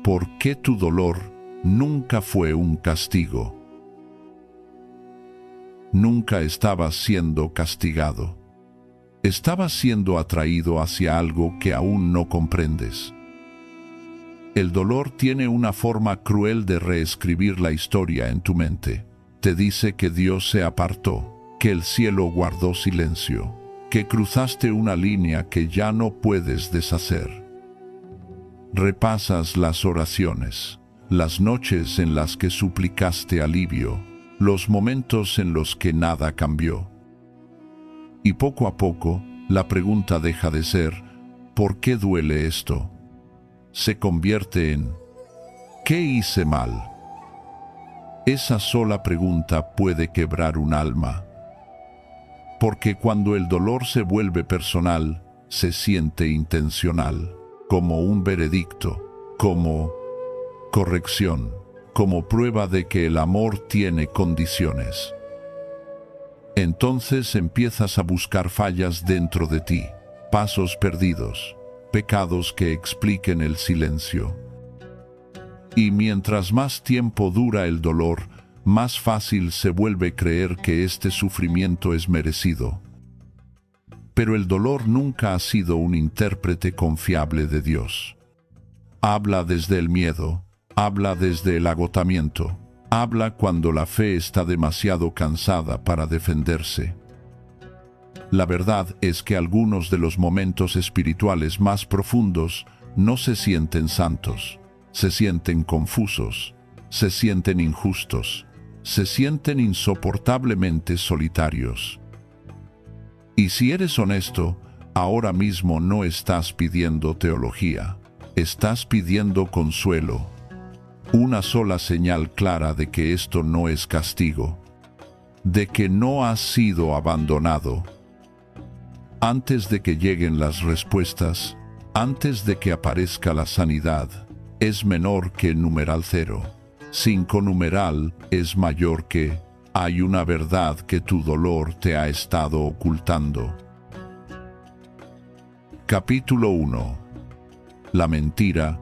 ¿Por qué tu dolor nunca fue un castigo? Nunca estabas siendo castigado. Estabas siendo atraído hacia algo que aún no comprendes. El dolor tiene una forma cruel de reescribir la historia en tu mente. Te dice que Dios se apartó, que el cielo guardó silencio, que cruzaste una línea que ya no puedes deshacer. Repasas las oraciones, las noches en las que suplicaste alivio, los momentos en los que nada cambió. Y poco a poco, la pregunta deja de ser, ¿por qué duele esto? Se convierte en, ¿qué hice mal? Esa sola pregunta puede quebrar un alma. Porque cuando el dolor se vuelve personal, se siente intencional, como un veredicto, como corrección, como prueba de que el amor tiene condiciones. Entonces empiezas a buscar fallas dentro de ti, pasos perdidos, pecados que expliquen el silencio. Y mientras más tiempo dura el dolor, más fácil se vuelve creer que este sufrimiento es merecido. Pero el dolor nunca ha sido un intérprete confiable de Dios. Habla desde el miedo, habla desde el agotamiento, habla cuando la fe está demasiado cansada para defenderse. La verdad es que algunos de los momentos espirituales más profundos no se sienten santos, se sienten confusos, se sienten injustos, se sienten insoportablemente solitarios. Y si eres honesto, ahora mismo no estás pidiendo teología, estás pidiendo consuelo. Una sola señal clara de que esto no es castigo, de que no has sido abandonado. Antes de que lleguen las respuestas, antes de que aparezca la sanidad, es menor que numeral 0. 5 numeral es mayor que, hay una verdad que tu dolor te ha estado ocultando. Capítulo 1. La mentira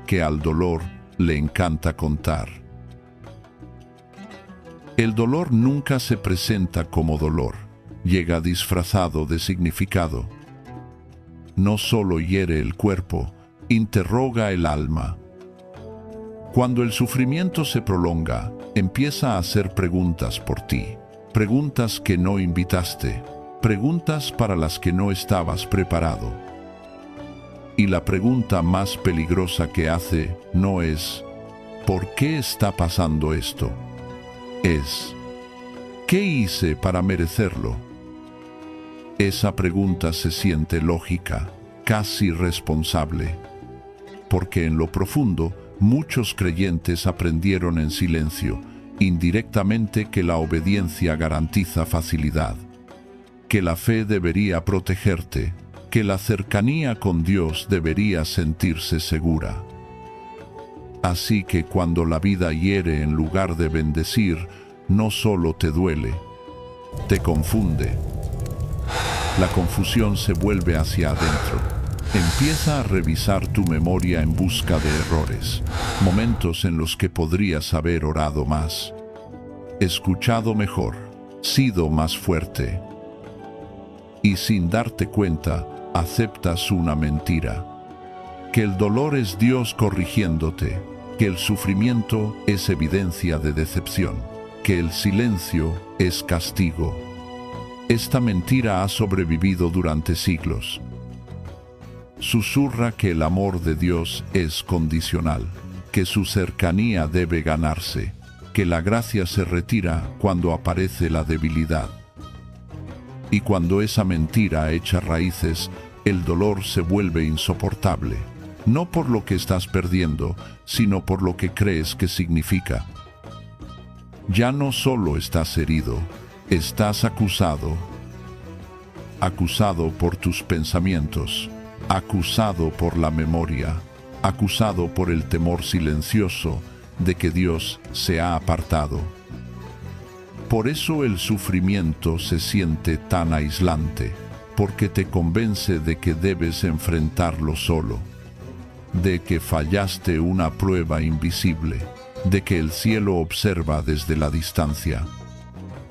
que al dolor le encanta contar. El dolor nunca se presenta como dolor, llega disfrazado de significado. No solo hiere el cuerpo, interroga el alma. Cuando el sufrimiento se prolonga, empieza a hacer preguntas por ti, preguntas que no invitaste, preguntas para las que no estabas preparado. Y la pregunta más peligrosa que hace no es ¿por qué está pasando esto? Es ¿qué hice para merecerlo? Esa pregunta se siente lógica, casi responsable, porque en lo profundo muchos creyentes aprendieron en silencio, indirectamente, que la obediencia garantiza facilidad, que la fe debería protegerte, que la cercanía con Dios debería sentirse segura. Así que cuando la vida hiere en lugar de bendecir, no solo te duele, te confunde. La confusión se vuelve hacia adentro. Empieza a revisar tu memoria en busca de errores, momentos en los que podrías haber orado más, escuchado mejor, sido más fuerte. Y sin darte cuenta, aceptas una mentira. Que el dolor es Dios corrigiéndote, que el sufrimiento es evidencia de decepción, que el silencio es castigo. Esta mentira ha sobrevivido durante siglos. Susurra que el amor de Dios es condicional, que su cercanía debe ganarse, que la gracia se retira cuando aparece la debilidad. Y cuando esa mentira echa raíces, el dolor se vuelve insoportable, no por lo que estás perdiendo, sino por lo que crees que significa. Ya no solo estás herido, estás acusado. Acusado por tus pensamientos, acusado por la memoria, acusado por el temor silencioso de que Dios se ha apartado. Por eso el sufrimiento se siente tan aislante, porque te convence de que debes enfrentarlo solo. de que fallaste una prueba invisible, de que el cielo observa desde la distancia.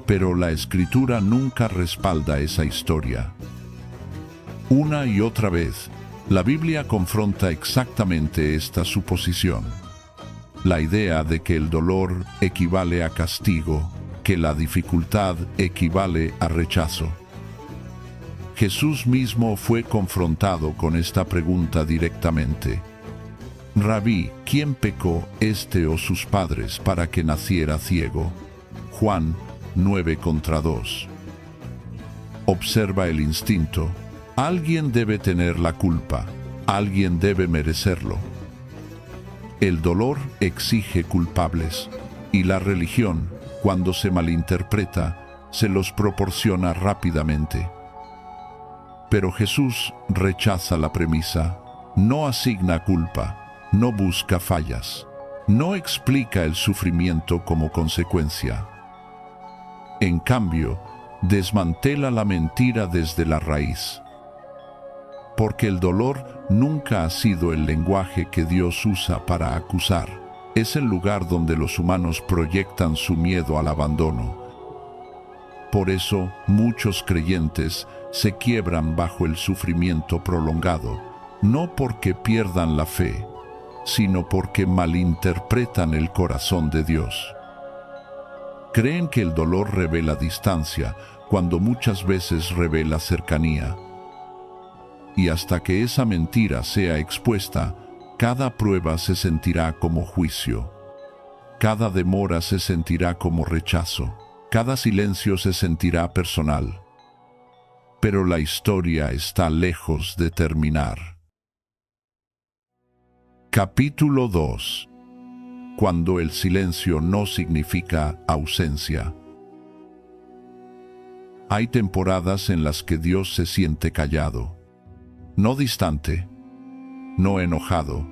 Pero la Escritura nunca respalda esa historia. Una y otra vez, la Biblia confronta exactamente esta suposición. La idea de que el dolor equivale a castigo, que la dificultad equivale a rechazo. Jesús mismo fue confrontado con esta pregunta directamente. Rabí, ¿quién pecó, este o sus padres, para que naciera ciego? Juan 9:2. Observa el instinto. Alguien debe tener la culpa, alguien debe merecerlo. El dolor exige culpables, y la religión, cuando se malinterpreta, se los proporciona rápidamente. Pero Jesús rechaza la premisa, no asigna culpa, no busca fallas, no explica el sufrimiento como consecuencia. En cambio, desmantela la mentira desde la raíz. Porque el dolor nunca ha sido el lenguaje que Dios usa para acusar. Es el lugar donde los humanos proyectan su miedo al abandono. Por eso, muchos creyentes se quiebran bajo el sufrimiento prolongado, no porque pierdan la fe, sino porque malinterpretan el corazón de Dios. Creen que el dolor revela distancia, cuando muchas veces revela cercanía. Y hasta que esa mentira sea expuesta, cada prueba se sentirá como juicio. Cada demora se sentirá como rechazo. Cada silencio se sentirá personal. Pero la historia está lejos de terminar. Capítulo 2. Cuando el silencio no significa ausencia. Hay temporadas en las que Dios se siente callado. No distante, no enojado,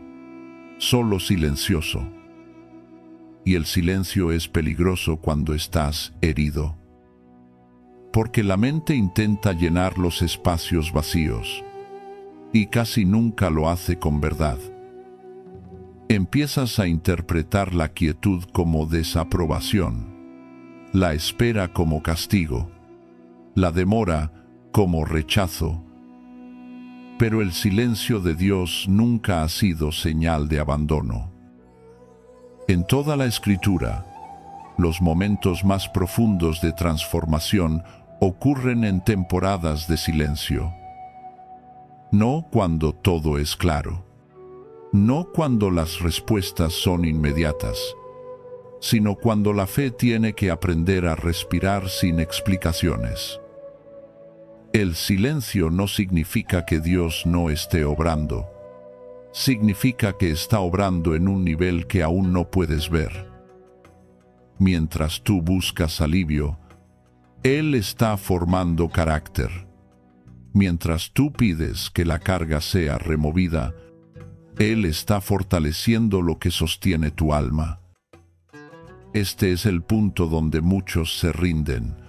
solo silencioso. Y el silencio es peligroso cuando estás herido. Porque la mente intenta llenar los espacios vacíos, y casi nunca lo hace con verdad. Empiezas a interpretar la quietud como desaprobación, la espera como castigo, la demora como rechazo. Pero el silencio de Dios nunca ha sido señal de abandono. En toda la Escritura, los momentos más profundos de transformación ocurren en temporadas de silencio. No cuando todo es claro, no cuando las respuestas son inmediatas, sino cuando la fe tiene que aprender a respirar sin explicaciones. El silencio no significa que Dios no esté obrando. Significa que está obrando en un nivel que aún no puedes ver. Mientras tú buscas alivio, Él está formando carácter. Mientras tú pides que la carga sea removida, Él está fortaleciendo lo que sostiene tu alma. Este es el punto donde muchos se rinden.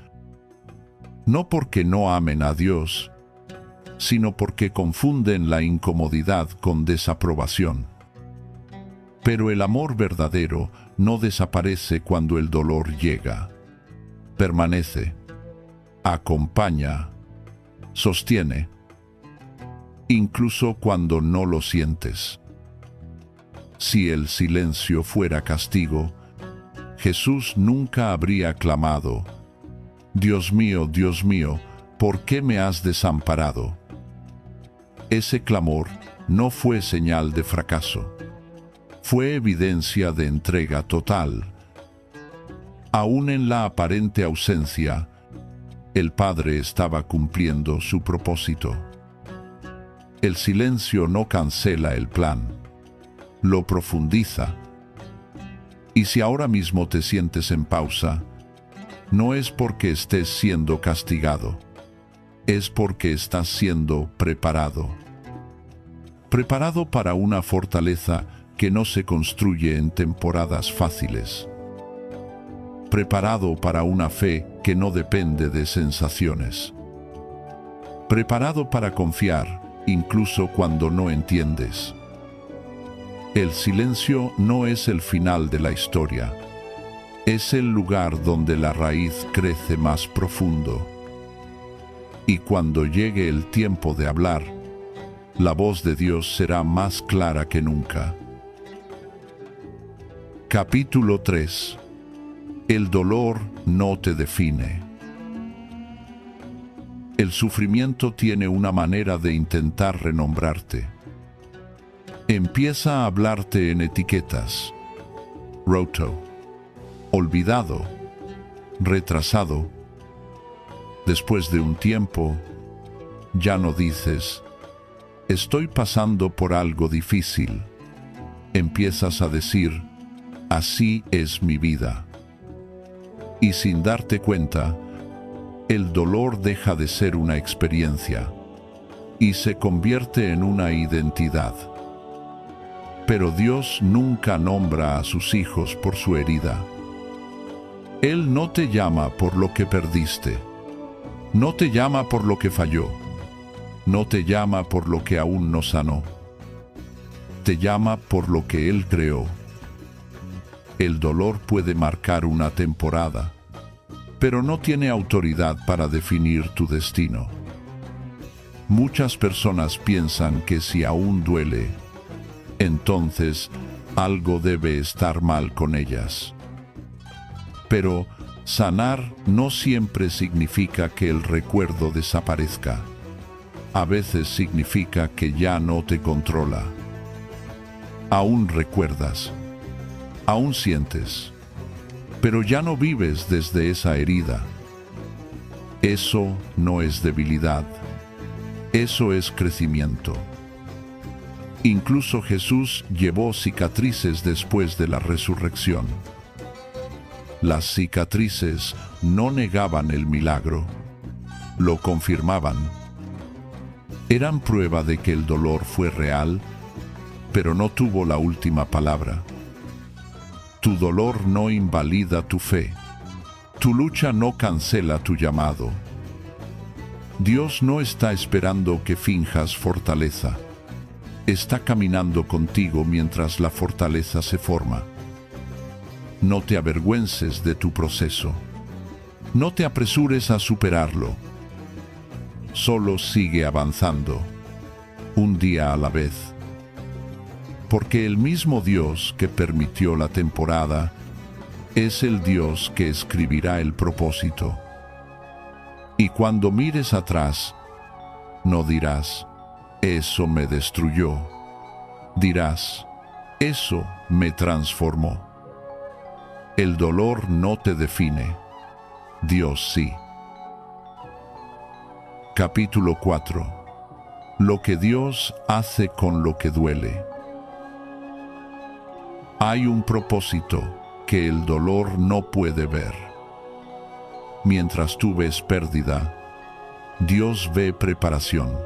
No porque no amen a Dios, sino porque confunden la incomodidad con desaprobación. Pero el amor verdadero no desaparece cuando el dolor llega. Permanece, acompaña, sostiene, incluso cuando no lo sientes. Si el silencio fuera castigo, Jesús nunca habría clamado, Dios mío, ¿por qué me has desamparado? Ese clamor no fue señal de fracaso. Fue evidencia de entrega total. Aún en la aparente ausencia, el Padre estaba cumpliendo su propósito. El silencio no cancela el plan, lo profundiza. Y si ahora mismo te sientes en pausa, no es porque estés siendo castigado, es porque estás siendo preparado. Preparado para una fortaleza que no se construye en temporadas fáciles. Preparado para una fe que no depende de sensaciones. Preparado para confiar, incluso cuando no entiendes. El silencio no es el final de la historia. Es el lugar donde la raíz crece más profundo. Y cuando llegue el tiempo de hablar, la voz de Dios será más clara que nunca. Capítulo 3. El dolor no te define. El sufrimiento tiene una manera de intentar renombrarte. Empieza a hablarte en etiquetas. Roto, olvidado, retrasado. Después de un tiempo, ya no dices, estoy pasando por algo difícil. Empiezas a decir, así es mi vida. Y sin darte cuenta, el dolor deja de ser una experiencia y se convierte en una identidad. Pero Dios nunca nombra a sus hijos por su herida. Él no te llama por lo que perdiste. No te llama por lo que falló. No te llama por lo que aún no sanó. Te llama por lo que Él creó. El dolor puede marcar una temporada, pero no tiene autoridad para definir tu destino. Muchas personas piensan que si aún duele, entonces algo debe estar mal con ellas. Pero sanar no siempre significa que el recuerdo desaparezca. A veces significa que ya no te controla. Aún recuerdas, aún sientes, pero ya no vives desde esa herida. Eso no es debilidad, eso es crecimiento. Incluso Jesús llevó cicatrices después de la resurrección. Las cicatrices no negaban el milagro, lo confirmaban. Eran prueba de que el dolor fue real, pero no tuvo la última palabra. Tu dolor no invalida tu fe. Tu lucha no cancela tu llamado. Dios no está esperando que finjas fortaleza. Está caminando contigo mientras la fortaleza se forma. No te avergüences de tu proceso. No te apresures a superarlo. Solo sigue avanzando, un día a la vez. Porque el mismo Dios que permitió la temporada es el Dios que escribirá el propósito. Y cuando mires atrás, no dirás, eso me destruyó. Dirás, eso me transformó. El dolor no te define, Dios sí. Capítulo 4. Lo que Dios hace con lo que duele. Hay un propósito que el dolor no puede ver. Mientras tú ves pérdida, Dios ve preparación.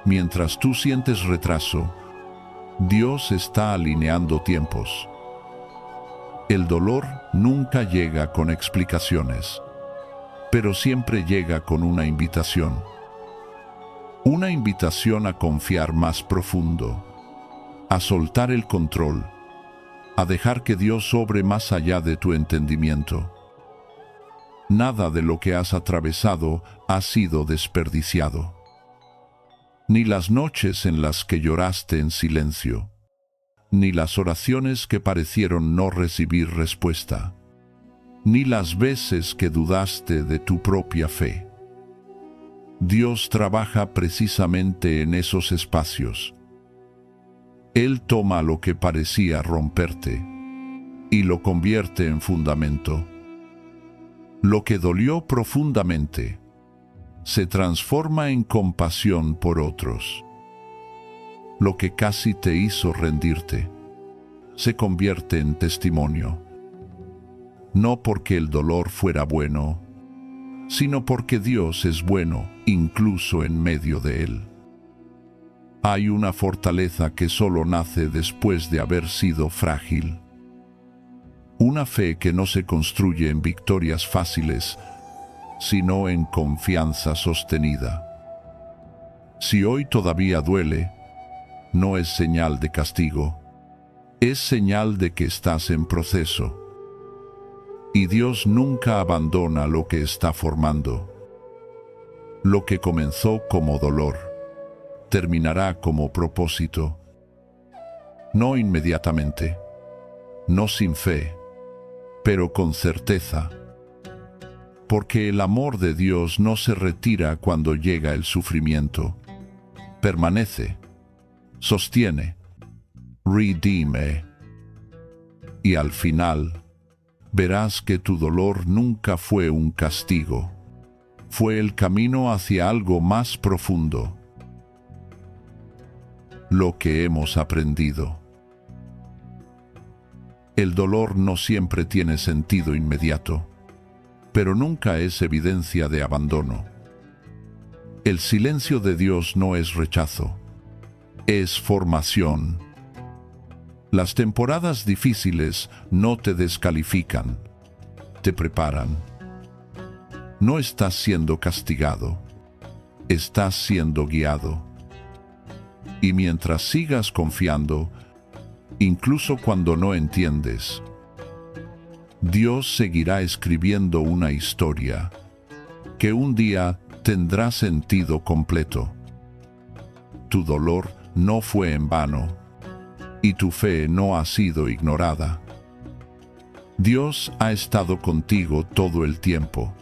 Mientras tú sientes retraso, Dios está alineando tiempos. El dolor nunca llega con explicaciones, pero siempre llega con una invitación. Una invitación a confiar más profundo, a soltar el control, a dejar que Dios obre más allá de tu entendimiento. Nada de lo que has atravesado ha sido desperdiciado. Ni las noches en las que lloraste en silencio, ni las oraciones que parecieron no recibir respuesta, ni las veces que dudaste de tu propia fe. Dios trabaja precisamente en esos espacios. Él toma lo que parecía romperte y lo convierte en fundamento. Lo que dolió profundamente se transforma en compasión por otros. Lo que casi te hizo rendirte se convierte en testimonio. No porque el dolor fuera bueno, sino porque Dios es bueno incluso en medio de él. Hay una fortaleza que solo nace después de haber sido frágil. Una fe que no se construye en victorias fáciles, sino en confianza sostenida. Si hoy todavía duele, no es señal de castigo, es señal de que estás en proceso. Y Dios nunca abandona lo que está formando. Lo que comenzó como dolor, terminará como propósito. No inmediatamente, no sin fe, pero con certeza. Porque el amor de Dios no se retira cuando llega el sufrimiento. Permanece, sostiene, redime. Y al final, verás que tu dolor nunca fue un castigo. Fue el camino hacia algo más profundo. Lo que hemos aprendido. El dolor no siempre tiene sentido inmediato, pero nunca es evidencia de abandono. El silencio de Dios no es rechazo, es formación. Las temporadas difíciles no te descalifican, te preparan. No estás siendo castigado, estás siendo guiado. Y mientras sigas confiando, incluso cuando no entiendes, Dios seguirá escribiendo una historia que un día tendrá sentido completo. Tu dolor no fue en vano y tu fe no ha sido ignorada. Dios ha estado contigo todo el tiempo.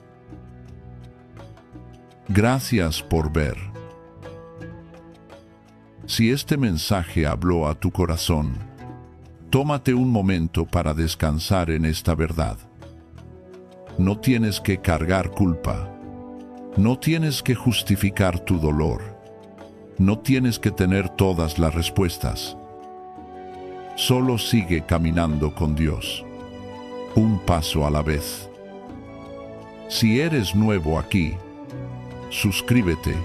Gracias por ver. Si este mensaje habló a tu corazón, tómate un momento para descansar en esta verdad. No tienes que cargar culpa. No tienes que justificar tu dolor. No tienes que tener todas las respuestas. Solo sigue caminando con Dios, un paso a la vez. Si eres nuevo aquí, suscríbete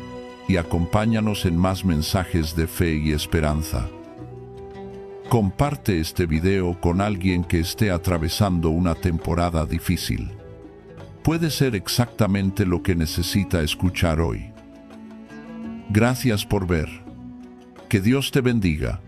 y acompáñanos en más mensajes de fe y esperanza. Comparte este video con alguien que esté atravesando una temporada difícil. Puede ser exactamente lo que necesita escuchar hoy. Gracias por ver. Que Dios te bendiga.